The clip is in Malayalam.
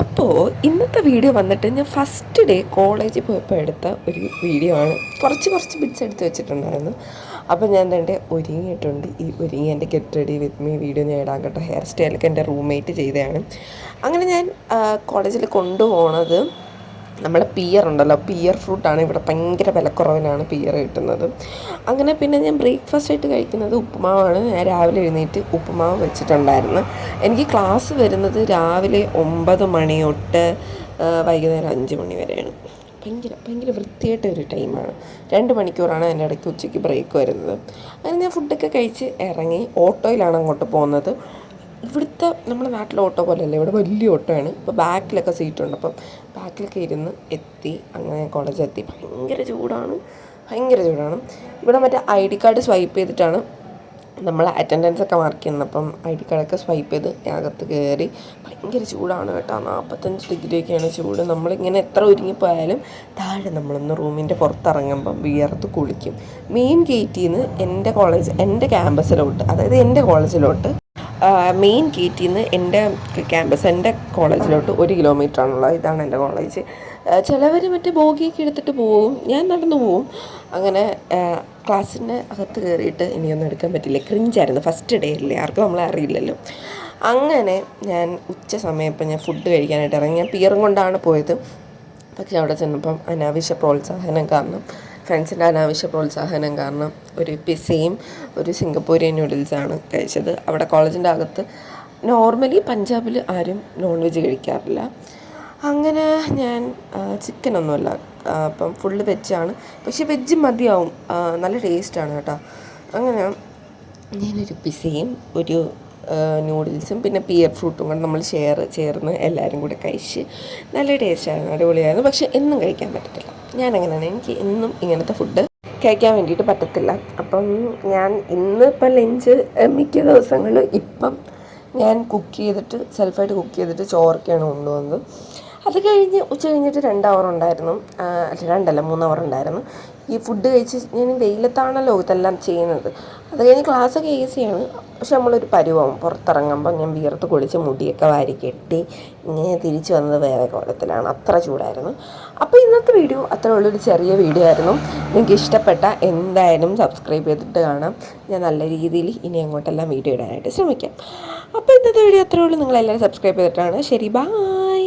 അപ്പോൾ ഇന്നത്തെ വീഡിയോ വന്നിട്ട് ഞാൻ ഫസ്റ്റ് ഡേ കോളേജിൽ പോയപ്പോൾ എടുത്ത ഒരു വീഡിയോ ആണ്. കുറച്ച് ബിറ്റ്സ് എടുത്ത് വെച്ചിട്ടുണ്ടായിരുന്നു. അപ്പോൾ ഞാൻ തന്നെ ഒരുങ്ങിയിട്ടുണ്ട്. ഈ ഒരുങ്ങി എൻ്റെ get ready with me video ഞാൻ ഇടാൻ കേട്ടോ. ഹെയർ സ്റ്റൈലൊക്കെ എൻ്റെ റൂംമേറ്റ് ചെയ്തതാണ്. അങ്ങനെ ഞാൻ കോളേജിൽ കൊണ്ടുപോണത് നമ്മളെ പിയർ ഉണ്ടല്ലോ, പിയർ ഫ്രൂട്ടാണ്. ഇവിടെ ഭയങ്കര വിലക്കുറവിനാണ് പിയർ കിട്ടുന്നത്. അങ്ങനെ പിന്നെ ഞാൻ ബ്രേക്ക്ഫാസ്റ്റ് ആയിട്ട് കഴിക്കുന്നത് ഉപ്പുമാവാണ്. ഞാൻ രാവിലെ എഴുന്നേറ്റ് ഉപ്പുമാവ് വെച്ചിട്ടുണ്ടായിരുന്നു. എനിക്ക് ക്ലാസ് വരുന്നത് രാവിലെ 9 മണി തൊട്ട് വൈകുന്നേരം 5 മണി വരെയാണ്. ഭയങ്കര വൃത്തിയായിട്ട ഒരു ടൈമാണ്. 2 മണിക്കൂറാണ് എൻ്റെ ഇടയ്ക്ക് ഉച്ചയ്ക്ക് ബ്രേക്ക് വരുന്നത്. അങ്ങനെ ഞാൻ ഫുഡൊക്കെ കഴിച്ച് ഇറങ്ങി ഓട്ടോയിലാണ് അങ്ങോട്ട് പോകുന്നത്. ഇവിടുത്തെ നമ്മുടെ നാട്ടിലെ ഓട്ടോ പോലെയല്ല, ഇവിടെ വലിയ ഓട്ടോ ആണ്. ഇപ്പോൾ ബാക്കിലൊക്കെ സീറ്റുണ്ട്. അപ്പം ബാക്കിലൊക്കെ ഇരുന്ന് എത്തി. അങ്ങനെ കോളേജിലെത്തി. ഭയങ്കര ചൂടാണ്. ഇവിടെ മറ്റേ ID കാർഡ് സ്വൈപ്പ് ചെയ്തിട്ടാണ് നമ്മൾ അറ്റൻഡൻസ് ഒക്കെ മാർക്ക് ചെയ്യുന്നത്. അപ്പം ID കാർഡൊക്കെ സ്വൈപ്പ് ചെയ്ത് അകത്ത് കയറി. ഭയങ്കര ചൂടാണ് കേട്ടോ. 45 ഡിഗ്രിയൊക്കെയാണ് ചൂട്. നമ്മളിങ്ങനെ എത്ര ഒരുങ്ങിപ്പോയാലും താഴെ നമ്മളൊന്ന് റൂമിൻ്റെ പുറത്തിറങ്ങുമ്പം വിയർത്ത് കുളിക്കും. മെയിൻ ഗേറ്റിൽ നിന്ന് എൻ്റെ ക്യാമ്പസിലോട്ട്, അതായത് എൻ്റെ കോളേജിലോട്ട് മെയിൻ ഗേറ്റിൽ നിന്ന് എൻ്റെ കോളേജിലോട്ട് 1 കിലോമീറ്ററാണുള്ളത്. ഇതാണ് എൻ്റെ കോളേജ്. ചിലവർ മറ്റേ ബോഗിയൊക്കെ എടുത്തിട്ട് പോവും, ഞാൻ നടന്നു പോവും. അങ്ങനെ ക്ലാസ്സിൻ്റെ അകത്ത് കയറിയിട്ട് ഇനിയൊന്നും എടുക്കാൻ പറ്റില്ല. ക്രിഞ്ചായിരുന്നു. ഫസ്റ്റ് ഡേ അല്ലേ, ആർക്കും നമ്മളെ അറിയില്ലല്ലോ. അങ്ങനെ ഞാൻ ഉച്ച സമയപ്പം ഞാൻ ഫുഡ് കഴിക്കാനായിട്ട് ഇറങ്ങി. ഞാൻ പിയറും കൊണ്ടാണ് പോയത്. പക്ഷെ അവിടെ ചെന്നപ്പം ഫ്രണ്ട്സിൻ്റെ അനാവശ്യ പ്രോത്സാഹനം കാരണം ഒരു പിസയും ഒരു സിംഗപ്പൂരിയൻ നൂഡിൽസാണ് കഴിച്ചത്. അവിടെ കോളേജിൻ്റെ അകത്ത് നോർമലി പഞ്ചാബിൽ ആരും നോൺ വെജ് കഴിക്കാറില്ല. അങ്ങനെ ഞാൻ ചിക്കനൊന്നുമല്ല, അപ്പം ഫുള്ള് വെജാണ്. പക്ഷേ വെജ് മതിയാവും, നല്ല ടേസ്റ്റാണ് കേട്ടോ. അങ്ങനെ ഞാനൊരു പിസയും ഒരു നൂഡിൽസും പിന്നെ പിയർ ഫ്രൂട്ടും കൊണ്ട് നമ്മൾ ചേർന്ന് എല്ലാവരും കൂടെ കഴിച്ച് നല്ല ടേസ്റ്റായിരുന്നു, അടിപൊളിയായിരുന്നു. പക്ഷേ എന്നും കഴിക്കാൻ പറ്റത്തില്ല. ഞാനങ്ങനെയാണ്, എനിക്ക് എന്നും ഇങ്ങനത്തെ ഫുഡ് കഴിക്കാൻ വേണ്ടിയിട്ട് പറ്റത്തില്ല. അപ്പം ഞാൻ ഇന്നിപ്പം ലഞ്ച് മിക്ക ദിവസങ്ങളിലും ഇപ്പം ഞാൻ സെൽഫായിട്ട് കുക്ക് ചെയ്തിട്ട് ചോറൊക്കെയാണ് കൊണ്ടുവന്നത്. അത് കഴിഞ്ഞ് ഉച്ച കഴിഞ്ഞിട്ട് 2 അവർ ഉണ്ടായിരുന്നു, 3 അവർ ഉണ്ടായിരുന്നു. ഈ ഫുഡ് കഴിച്ച് ഞാൻ വെയിലത്താണല്ലോ ഇതെല്ലാം ചെയ്യുന്നത്. അത് കഴിഞ്ഞ് ക്ലാസ്സൊക്കെ ഈസിയാണ്. പക്ഷെ നമ്മളൊരു പരുവം പുറത്തിറങ്ങുമ്പോൾ ഞാൻ വിയർത്ത് കുളിച്ച് മുടിയൊക്കെ വാരി കെട്ടി ഇങ്ങനെ തിരിച്ചു വന്നത് വേറെ കോലത്തിലാണ്. അത്ര ചൂടായിരുന്നു. അപ്പോൾ ഇന്നത്തെ വീഡിയോ അത്ര ഉള്ളൊരു ചെറിയ വീഡിയോ ആയിരുന്നു. നിങ്ങൾക്ക് ഇഷ്ടപ്പെട്ട എന്തായാലും സബ്സ്ക്രൈബ് ചെയ്തിട്ട് കാണാം. ഞാൻ നല്ല രീതിയിൽ ഇനി അങ്ങോട്ടെല്ലാം വീഡിയോ ഇടാനായിട്ട് ശ്രമിക്കാം. അപ്പോൾ ഇന്നത്തെ വീഡിയോ അത്രേ ഉള്ളൂ. നിങ്ങളെല്ലാവരും സബ്സ്ക്രൈബ് ചെയ്തിട്ടാണ്. ശരി, ബൈ.